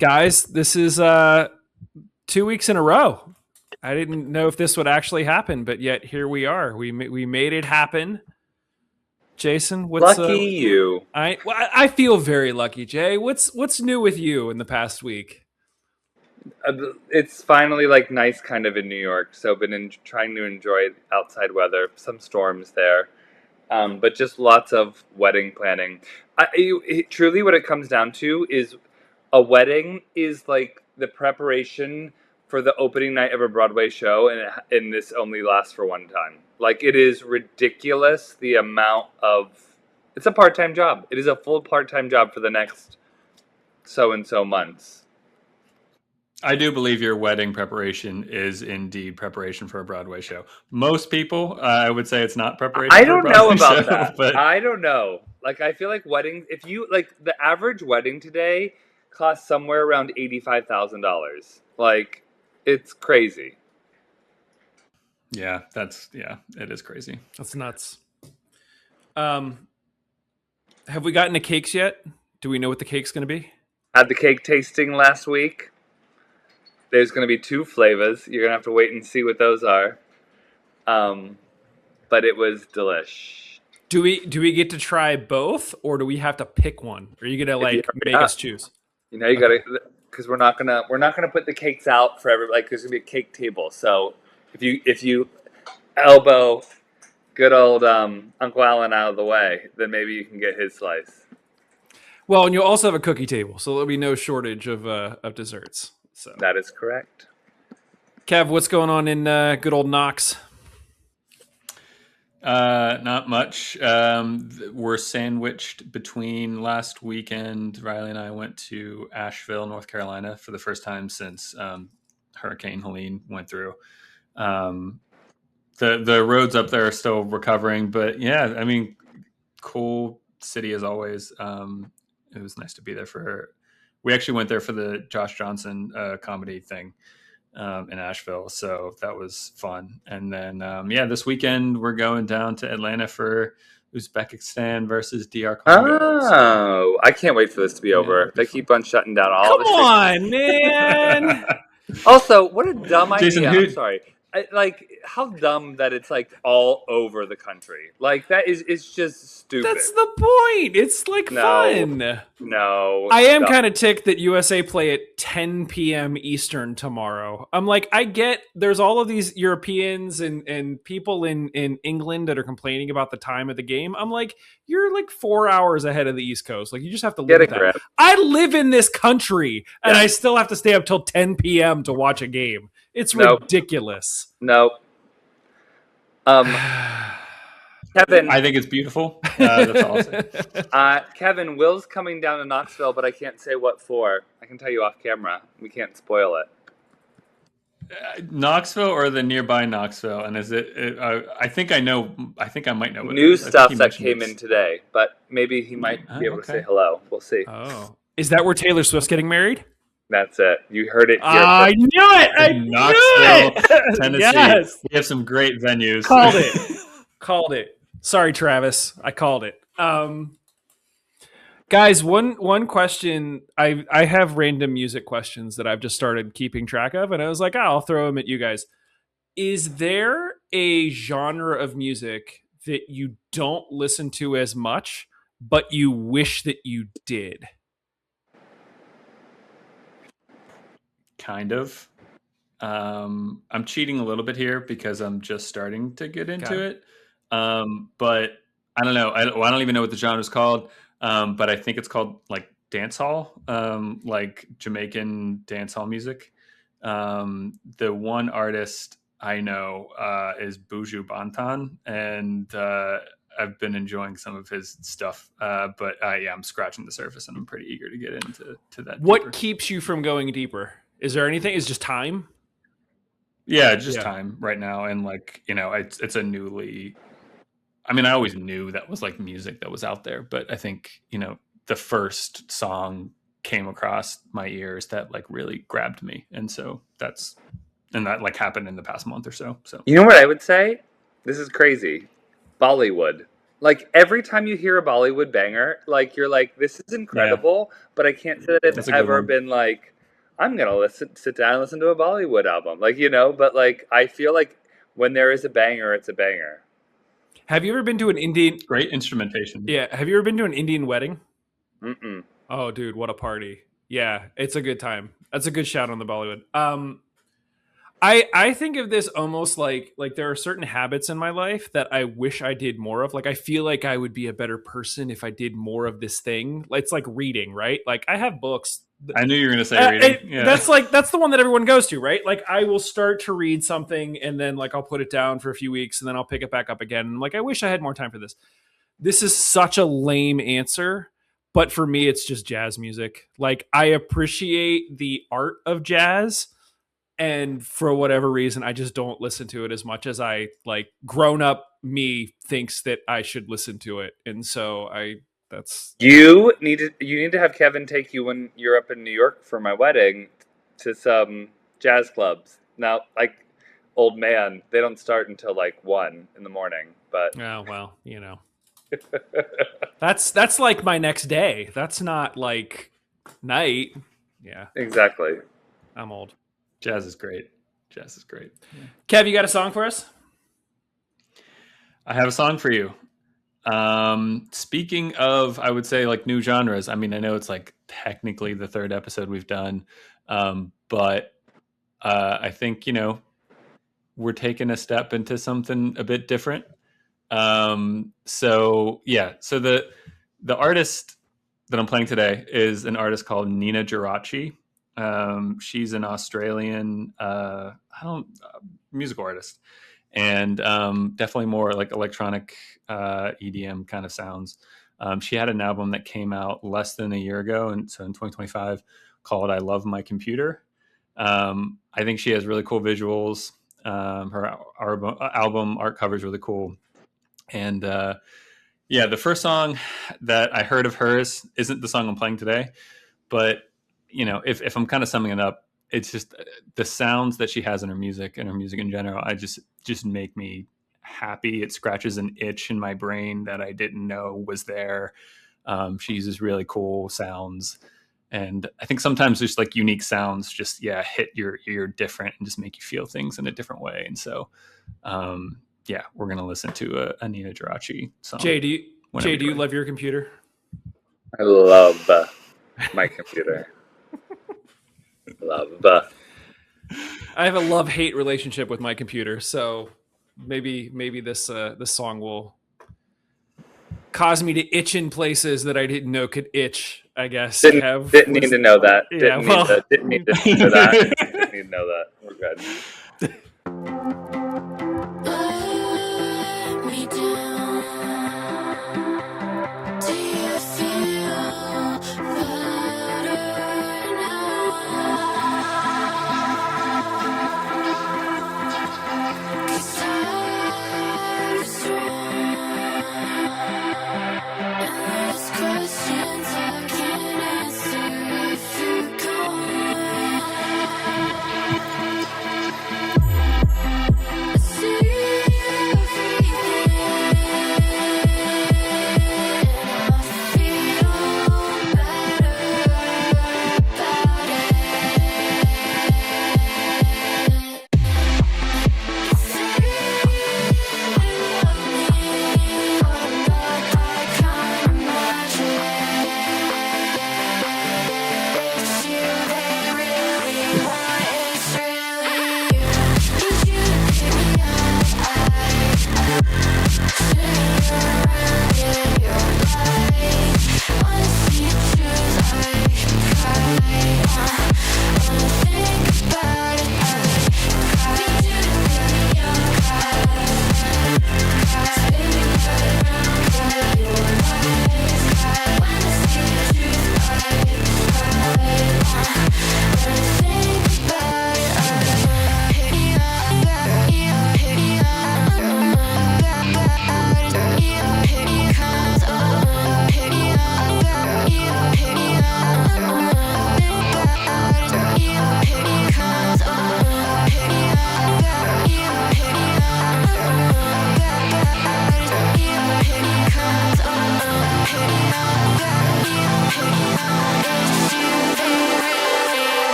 Guys, this is 2 weeks in a row. I didn't know if this would actually happen, but yet here we are. We made it happen. Jason, what's Lucky you. I feel very lucky, Jay. What's new with you in the past week? It's finally like nice kind of in New York, so I've been trying to enjoy outside weather. Some storms there, but just lots of wedding planning. Truly, what it comes down to is a wedding is like the preparation for the opening night of a Broadway show, and this only lasts for one time. Like it is ridiculous the amount of. It's a part-time job. It is a full part-time job for the next so and so months. I do believe your wedding preparation is indeed preparation for a Broadway show. Most people, I would say it's not preparation I for a don't know Broadway about show. that. But I don't know. Like I feel like weddings, if you like the average wedding today costs somewhere around $85,000. Like it's crazy. yeah, it is crazy. That's nuts. Have we gotten to cakes yet? Do we know what the cake's going to be? Had the cake tasting last week. There's going to be two flavors. You're going to have to wait and see what those are. But it was delish. Do we get to try both, or do we have to pick one? Or are you gonna make us choose? You know, you got to, because we're not gonna put the cakes out for everybody. Like there's gonna be a cake table. So if you elbow good old Uncle Alan out of the way, then maybe you can get his slice. Well, and you'll also have a cookie table, so there'll be no shortage of desserts. So That is correct. Kev, what's going on in good old Knox? Not much. We're sandwiched between last weekend. Riley and I went to Asheville, North Carolina for the first time since Hurricane Helene went through. The roads up there are still recovering, but yeah, I mean, cool city as always. It was nice to be there we actually went there for the Josh Johnson comedy thing in Asheville, so that was fun. And then this weekend we're going down to Atlanta for Uzbekistan versus DR Congo. Oh, I can't wait for this to be over. They keep on shutting down all the Come on, man. Also, what a dumb Jason, idea. I'm sorry. How dumb that it's like all over the country. Like it's just stupid. That's the point. It's like fun. No. I am kind of ticked that USA play at 10 p.m. Eastern tomorrow. I'm like, I get there's all of these Europeans and people in England that are complaining about the time of the game. I'm like, you're like 4 hours ahead of the East Coast. Like you just have to live with that. I live in this country and I still have to stay up till 10 p.m. to watch a game. It's ridiculous. Nope. Kevin, I think it's beautiful. That's all I'll say. Kevin, Will's coming down to Knoxville, but I can't say what for. I can tell you off camera. We can't spoil it. Knoxville or the nearby Knoxville, and is it? I think I know. I think I might know. What New stuff that came in today, but maybe he might be able to say hello. We'll see. Oh, is that where Taylor Swift's getting married? That's it. You heard it here. I knew it. I Knoxville, Tennessee. Yes. We have some great venues. Called it. Sorry, Travis. I called it. Guys, one question. I have random music questions that I've just started keeping track of, and I was like, I'll throw them at you guys. Is there a genre of music that you don't listen to as much, but you wish that you did? Kind of. I'm cheating a little bit here because I'm just starting to get into it. But I don't know. I don't even know what the genre is called. But I think it's called like dance hall, like Jamaican dance hall music. The one artist I know is Buju Banton, and I've been enjoying some of his stuff. But I'm scratching the surface, and I'm pretty eager to get into that. What deeper. keeps you from going deeper? Is there anything? Is it just time? Yeah, just time right now, and like it's a newly. I mean, I always knew that was like music that was out there, but I think the first song came across my ears that like really grabbed me, and so that like happened in the past month or so. So you know what I would say? This is crazy. Bollywood. Like every time you hear a Bollywood banger, like you're like, this is incredible, but I can't say that it's That's a good ever one. been like, I'm gonna sit down and listen to a Bollywood album, like But like I feel like when there is a banger, it's a banger. Have you ever been to an Indian? Great instrumentation. Yeah. Have you ever been to an Indian wedding? Mm-mm. Oh, dude, what a party! Yeah, it's a good time. That's a good shout on the Bollywood. I think of this almost like there are certain habits in my life that I wish I did more of. Like I feel like I would be a better person if I did more of this thing. It's like reading, right? Like I have books. I knew you were going to say reading. Yeah. That's the one that everyone goes to, right? Like I will start to read something and then like I'll put it down for a few weeks and then I'll pick it back up again. And like I wish I had more time for this. This is such a lame answer, but for me it's just jazz music. Like I appreciate the art of jazz, and for whatever reason I just don't listen to it as much as I like. Grown up me thinks that I should listen to it, and so you need to have Kevin take you when you're up in New York for my wedding to some jazz clubs. Now, like old man, they don't start until like 1 in the morning, but oh well, that's like my next day. That's not like night. Yeah, exactly. I'm old. Jazz is great. Yeah. Kev, you got a song for us? I have a song for you. Speaking of, I would say like new genres. I mean, I know it's like technically the 3rd episode we've done, but I think we're taking a step into something a bit different. So the artist that I'm playing today is an artist called Ninjajirachi. She's an Australian musical artist, and definitely more like electronic EDM kind of sounds. She had an album that came out less than a year ago, and so in 2025, called "I Love My Computer." I think she has really cool visuals. Her album art cover is really cool, and the first song that I heard of hers isn't the song I'm playing today, but if I'm kind of summing it up, it's just the sounds that she has in her music and her music in general. I just make me happy. It scratches an itch in my brain that I didn't know was there. She uses really cool sounds, and I think sometimes just like unique sounds just hit your ear different and just make you feel things in a different way. And so, we're gonna listen to a Ninjajirachi song. Jay, do you love your computer? I love my computer. I have a love-hate relationship with my computer, so maybe this song will cause me to itch in places that I didn't know could itch. I guess didn't need to know that. Didn't need to know that. Didn't need to know that. We're good.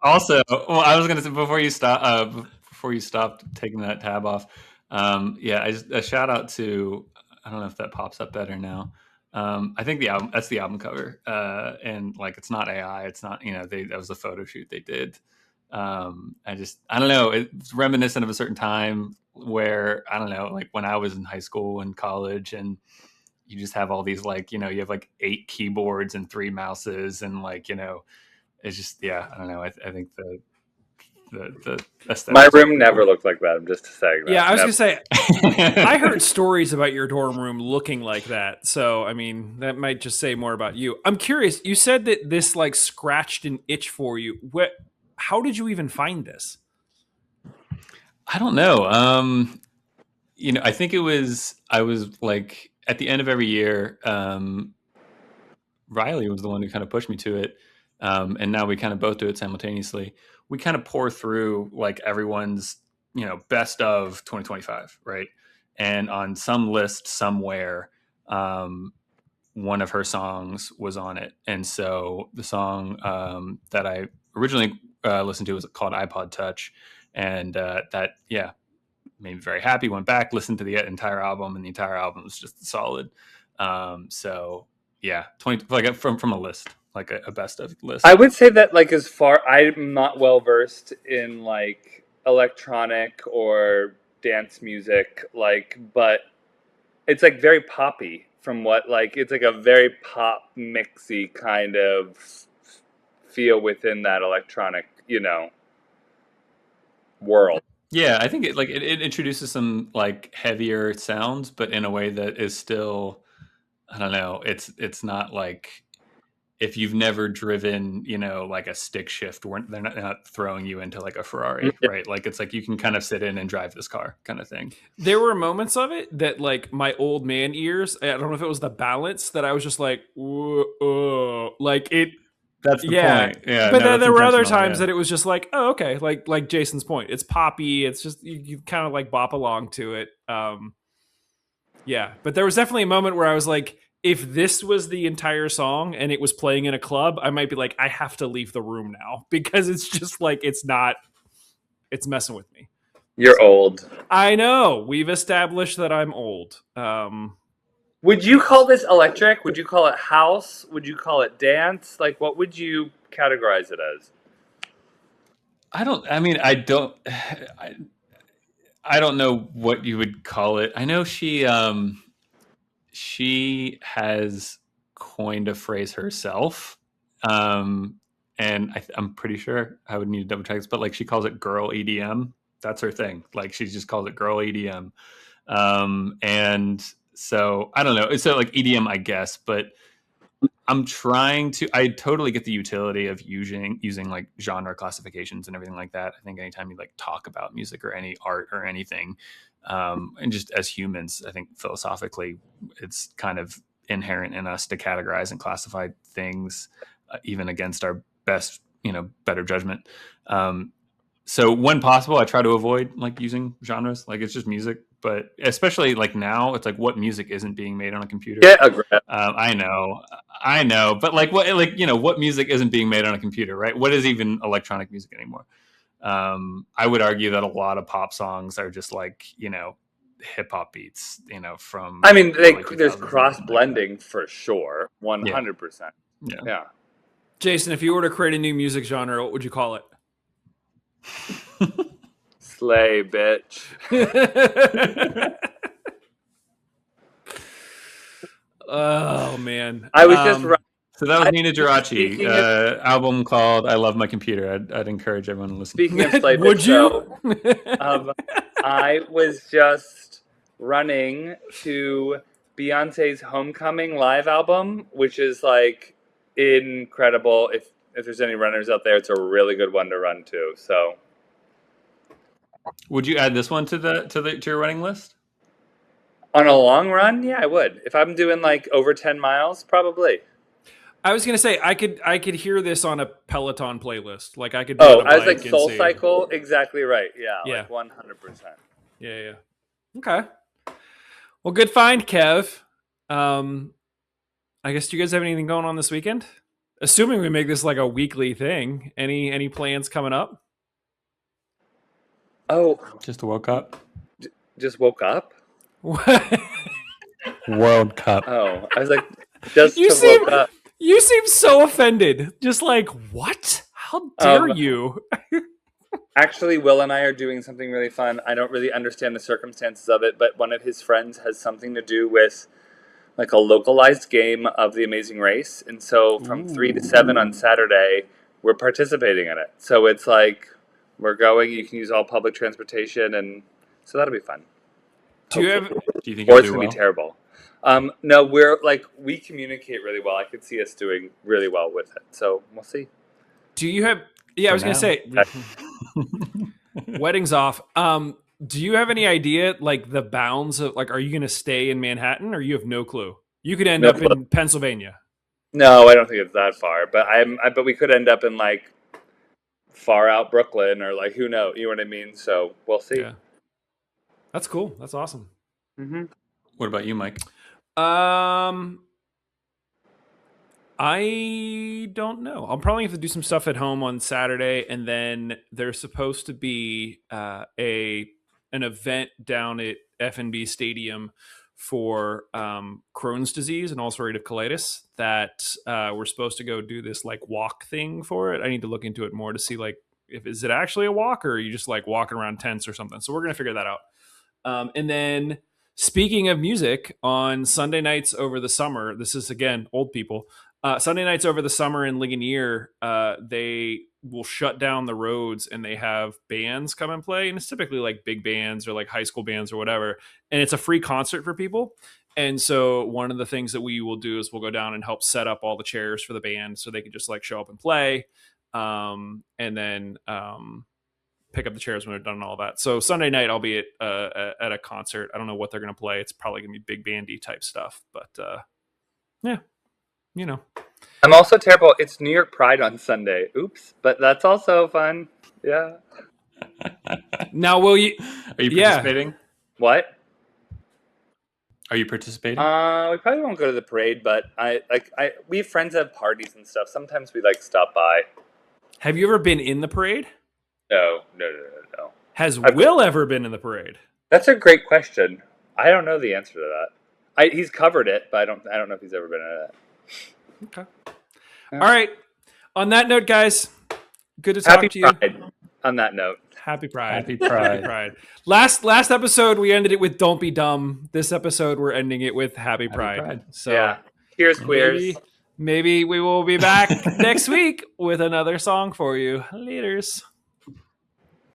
Also, well, I was going to say before you stopped taking that tab off. Yeah, a shout out to, I don't know if that pops up better now. I think that's the album cover, and like it's not AI, it's not that was a photo shoot they did. I don't know, it's reminiscent of a certain time where I don't know, like when I was in high school and college, and you just have all these like you have like 8 keyboards and 3 mouses, and like it's just yeah, I don't know. I think the My aesthetics are room pretty never cool. looked like that. I'm just saying Yeah, that. I was Never. gonna say I heard stories about your dorm room looking like that. So, I mean, that might just say more about you. I'm curious. You said that this like scratched an itch for you. How did you even find this? I don't know. I think I was like at the end of every year. Riley was the one who kind of pushed me to it, and now we kind of both do it simultaneously. We kind of pour through like everyone's best of 2025, right? And on some list somewhere, one of her songs was on it, and so the song that I originally listened to was called iPod Touch, and that yeah made me very happy. Went back, listened to the entire album, and the entire album was just solid. So yeah, 20 like from a list, like a best of list. I would say that like as far I'm not well versed in like electronic or dance music, like, but it's like very poppy from what like it's like a very pop mixy kind of feel within that electronic, world. Yeah, I think it introduces some like heavier sounds, but in a way that is still, I don't know, it's not like if you've never driven, like a stick shift, where they're not throwing you into like a Ferrari, Yeah. right? Like it's like you can kind of sit in and drive this car, kind of thing. There were moments of it that, like, my old man ears, I don't know if it was the balance, that I was just like, like it. That's the Yeah, point. Yeah, but no, then that's there were other intentional. times Yeah. that it was just like, oh, okay, like Jason's point, it's poppy. It's just you kind of like bop along to it. Yeah, but there was definitely a moment where I was like, if this was the entire song and it was playing in a club, I might be like, I have to leave the room now because it's just like it's messing with me. You're old. I know we've established that I'm old. Would you call this electric? Would you call it house? Would you call it dance? Like, what would you categorize it as? I mean, I don't. I don't know what you would call it. I know she has coined a phrase herself, and I'm pretty sure I would need to double check this, but like she calls it "girl EDM." That's her thing. Like she just calls it "girl EDM," and so I don't know. So like EDM, I guess, but I'm trying to. I totally get the utility of using like genre classifications and everything like that. I think anytime you like talk about music or any art or anything, and just as humans, I think philosophically, it's kind of inherent in us to categorize and classify things, even against our best, better judgment. So when possible, I try to avoid like using genres. Like it's just music, but especially like now, it's like what music isn't being made on a computer. Get a grip. I know, but like what music isn't being made on a computer, right? What is even electronic music anymore? I would argue that a lot of pop songs are just like hip hop beats, from I mean, early there's 2000s and cross everything like that. blending for sure, Yeah, 100%. yeah. Yeah. Jason, if you were to create a new music genre, what would you call it? Slay, bitch. Oh man, I was just So that was Ninjajirachi, speaking of album called "I Love My Computer." I'd encourage everyone to listen. speaking of slay, would bitch. you? I was just running to Beyonce's Homecoming live album, which is like incredible. If there's any runners out there, it's a really good one to run to. So, Would you add this one to your running list? on a long run, yeah, I would. If I'm doing like over 10 miles, probably. I was gonna say I could hear this on a Peloton playlist. Like I could be Oh, on a I was bike like and Soul see. Cycle, exactly right. Yeah, Yeah, like 100%. yeah. Okay. Well, good find, Kev. I guess do you guys have anything going on this weekend? Assuming we make this like a weekly thing. Any plans coming up? Oh, Just woke up. just woke up. World Cup. Oh, I was like, just you to seem woke up. you seem so offended. Just like, what? How dare you? Actually, Will and I are doing something really fun. I don't really understand the circumstances of it, but one of his friends has something to do with like a localized game of The Amazing Race, and so from 3 to 7 on Saturday, we're participating in it. So it's like we're going. You can use all public transportation, and so that'll be fun. Do you have? Do you think Or you'll it's do gonna well? be terrible. No, we're like we communicate really well. I could see us doing really well with it. So we'll see. Do you have? Yeah, I was For gonna say, weddings off. Do you have any idea, like the bounds of, like, are you gonna stay in Manhattan, or you have no clue? You could end No up clue. in Pennsylvania. No, I don't think it's that far. But but we could end up in like far out Brooklyn or like who knows. You know what I mean? So we'll see. Yeah, that's cool. That's awesome. Mm-hmm. What about you, Mike? I don't know. I'll probably have to do some stuff at home on Saturday, and then there's supposed to be an event down at F&B Stadium for Crohn's disease and ulcerative colitis that we're supposed to go do this like walk thing for it. I need to look into it more to see like if is it actually a walk, or are you just like walking around tents or something. So we're gonna figure that out. And then speaking of music, on Sunday nights over the summer, this is again old people. Sunday nights over the summer in Ligonier, they will shut down the roads and they have bands come and play. And it's typically like big bands or like high school bands or whatever. And it's a free concert for people. And so one of the things that we will do is we'll go down and help set up all the chairs for the band so they can just like show up and play. And then pick up the chairs when they're done and all that. So Sunday night I'll be at a concert. I don't know what they're going to play. It's probably going to be big bandy type stuff, but yeah. You know, I'm also terrible. It's New York Pride on Sunday. Oops, but that's also fun. Yeah. Now, will you? Are you participating? What? Are you participating? We probably won't go to the parade, but we have friends that have parties and stuff. Sometimes we like stop by. Have you ever been in the parade? No. Has Will ever been in the parade? That's a great question. I don't know the answer to that. He's covered it, but I don't know if he's ever been in it. Okay. All right. On that note, guys, good to talk to you. Pride. On that note, Happy Pride. Happy Pride. Happy Pride. Last episode we ended it with "Don't Be Dumb." This episode we're ending it with "Happy Pride." So yeah. Cheers, queers. Maybe we will be back next week with another song for you. Laters.